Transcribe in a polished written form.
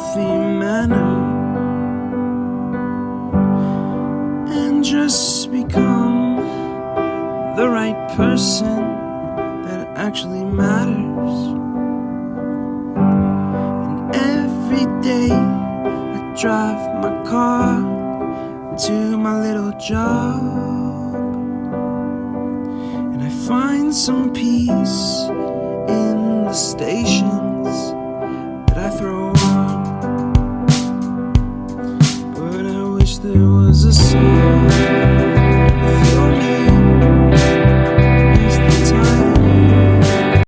healthy manner and just become the right person that actually matters. And every day I drive my car to my little job, and I find some peace in the station.